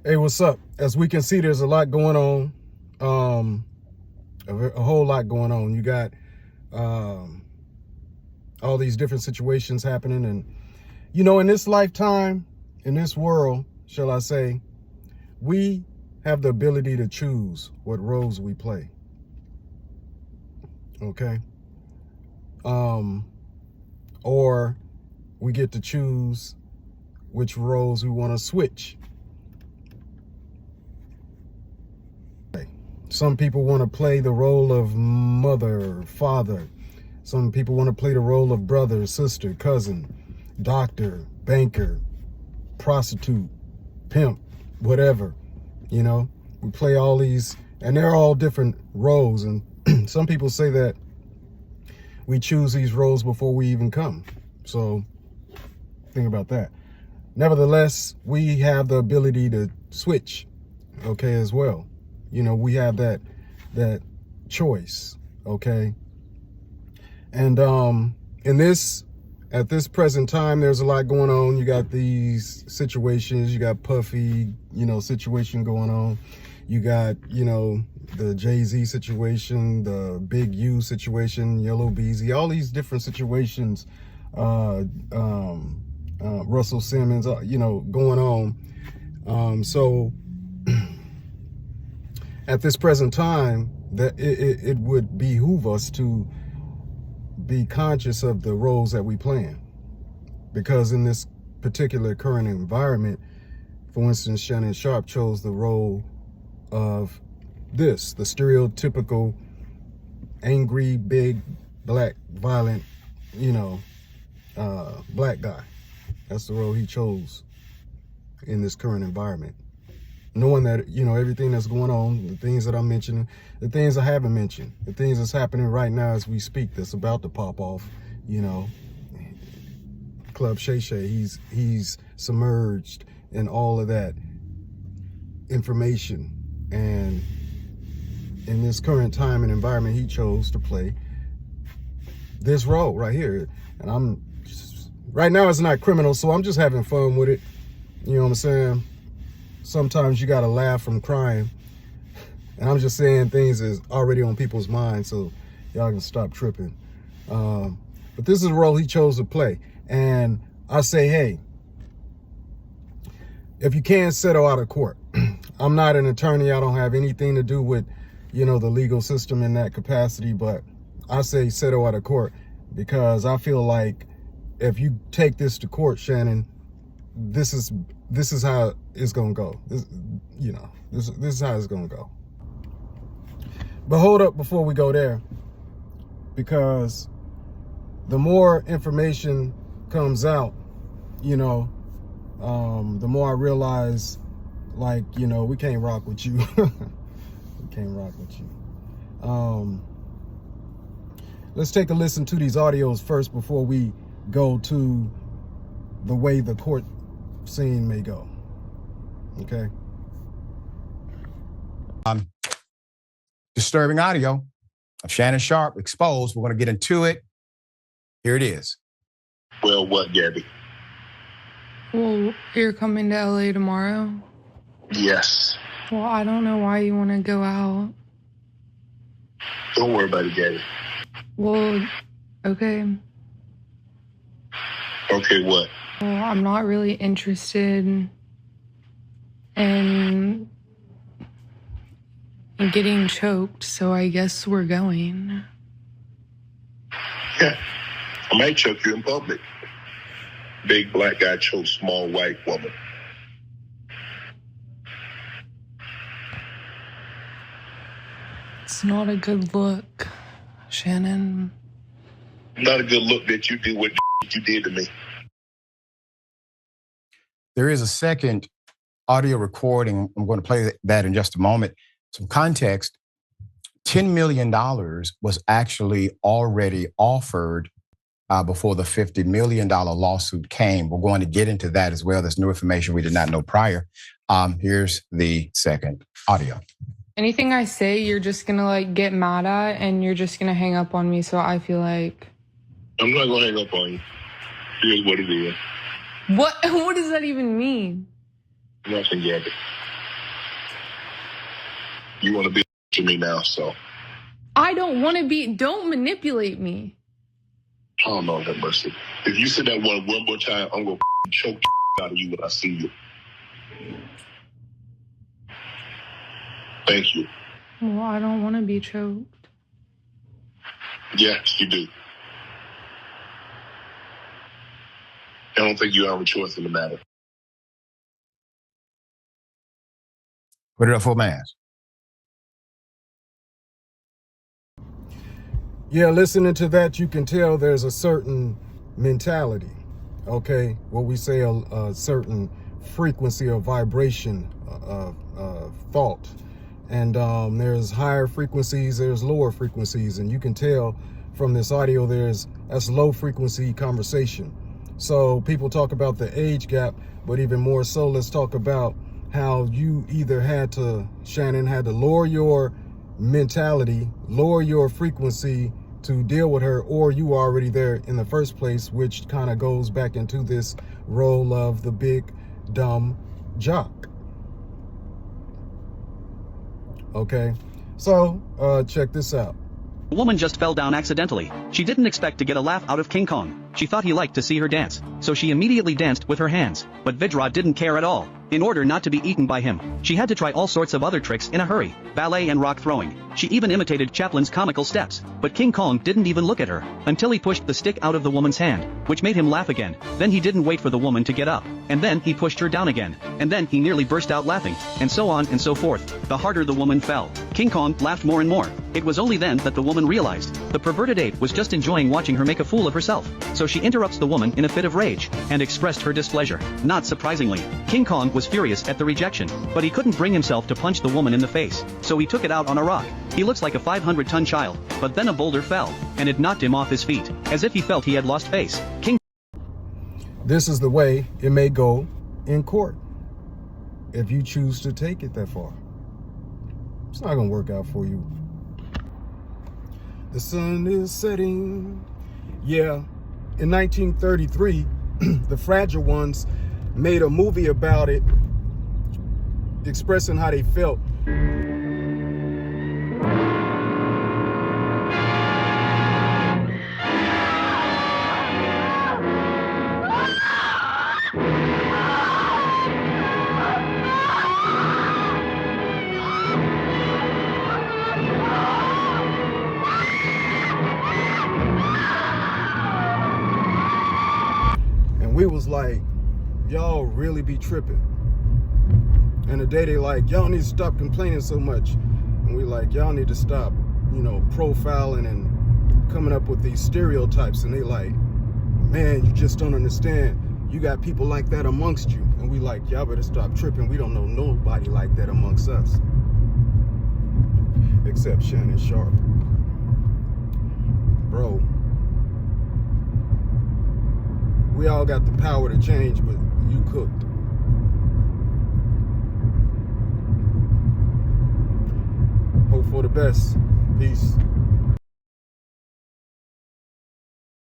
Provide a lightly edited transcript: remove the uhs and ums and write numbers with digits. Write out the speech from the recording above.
Hey, what's up? As we can see, there's a lot going on. A whole lot going on. You got all these different situations happening. And, in this lifetime, in this world, shall I say, we have the ability to choose what roles we play. Okay? Or we get to choose which roles we want to switch. Some people want to play the role of mother, father. Some people want to play the role of brother, sister, cousin, doctor, banker, prostitute, pimp, whatever. We play all these, and they're all different roles. And some people say that we choose these roles before we even come. So think about that. Nevertheless, we have the ability to switch, okay, as well. We have that choice, okay? And at this present time, there's a lot going on. You got these situations, you got Puffy, situation going on. You got, the Jay-Z situation, the Big U situation, Yellow Beezy, all these different situations, Russell Simmons, going on. So at this present time, that it would behoove us to be conscious of the roles that we play in. Because in this particular current environment, for instance, Shannon Sharpe chose the role of the stereotypical angry, big, black, violent, black guy. That's the role he chose in this current environment. Knowing that, everything that's going on, the things that I'm mentioning, the things I haven't mentioned, the things that's happening right now as we speak that's about to pop off, Club Shay Shay, he's submerged in all of that information. And in this current time and environment, he chose to play this role right here. And right now it's not criminal, so I'm just having fun with it. You know what I'm saying? Sometimes you gotta laugh from crying. And I'm just saying things is already on people's minds, so y'all can stop tripping. But this is the role he chose to play. And I say, hey, if you can't settle out of court, I'm not an attorney, I don't have anything to do with, the legal system in that capacity, but I say settle out of court because I feel like if you take this to court, Shannon, this is how it's gonna go. This is how it's gonna go. But hold up before we go there, because the more information comes out, the more I realize, like, we can't rock with you. We can't rock with you. Let's take a listen to these audios first before we go to the way the court scene may go. Okay. Disturbing audio of Shannon Sharpe exposed. We're going to get into it. Here it is. Well, what, Gabby? Well, you're coming to LA tomorrow? Yes. Well, I don't know why you want to go out. Don't worry about it, Gabby. Well, okay. Okay, what? Well, I'm not really interested in getting choked, so I guess we're going. Yeah, I might choke you in public. Big black guy chokes small white woman. It's not a good look, Shannon. Not a good look that you did what you did to me. There is a second audio recording. I'm going to play that in just a moment. Some context. $10 million was actually already offered before the $50 million lawsuit came. We're going to get into that as well. There's new information we did not know prior. Here's the second audio. Anything I say, you're just gonna like get mad at, and you're just gonna hang up on me. So I feel like I'm not gonna hang up on you. Here's what it is. What does that even mean? Nothing, Gabby. You want to be to me now, so. I don't want to be. Don't manipulate me. Oh, no, have mercy. If you say that one more time, I'm going to choke the out of you when I see you. Thank you. Well, I don't want to be choked. Yes, you do. I don't think you have a choice in the matter. Put it up for mass. Yeah, listening to that, you can tell there's a certain mentality, okay? What we say a certain frequency or vibration of thought. And there's higher frequencies, there's lower frequencies. And you can tell from this audio, that's low frequency conversation. So people talk about the age gap, but even more so, let's talk about how you either Shannon had to lower your mentality, lower your frequency to deal with her, or you were already there in the first place, which kind of goes back into this role of the big dumb jock. Okay, so check this out. The woman just fell down accidentally. She didn't expect to get a laugh out of King Kong. She thought he liked to see her dance, so she immediately danced with her hands. But Vidra didn't care at all. In order not to be eaten by him, she had to try all sorts of other tricks in a hurry, ballet and rock throwing. She even imitated Chaplin's comical steps, but King Kong didn't even look at her, until he pushed the stick out of the woman's hand, which made him laugh again. Then he didn't wait for the woman to get up, and then he pushed her down again, and then he nearly burst out laughing, and so on and so forth. The harder the woman fell, King Kong laughed more and more. It was only then that the woman realized the perverted ape was just enjoying watching her make a fool of herself. So she interrupts the woman in a fit of rage, and expressed her displeasure. Not surprisingly, King Kong was furious at the rejection, but he couldn't bring himself to punch the woman in the face, so he took it out on a rock. He looks like a 500-ton child, but then a boulder fell, and it knocked him off his feet, as if he felt he had lost face. This is the way it may go in court if you choose to take it that far. It's not gonna work out for you. The sun is setting. Yeah, in 1933, the Fragile Ones made a movie about it, expressing how they felt. We was like, y'all really be tripping. And the day they like, y'all need to stop complaining so much. And we like, y'all need to stop, profiling and coming up with these stereotypes. And they like, man, you just don't understand. You got people like that amongst you. And we like, y'all better stop tripping. We don't know nobody like that amongst us. Except Shannon Sharpe. Bro. We all got the power to change, but you cooked. Hope for the best. Peace.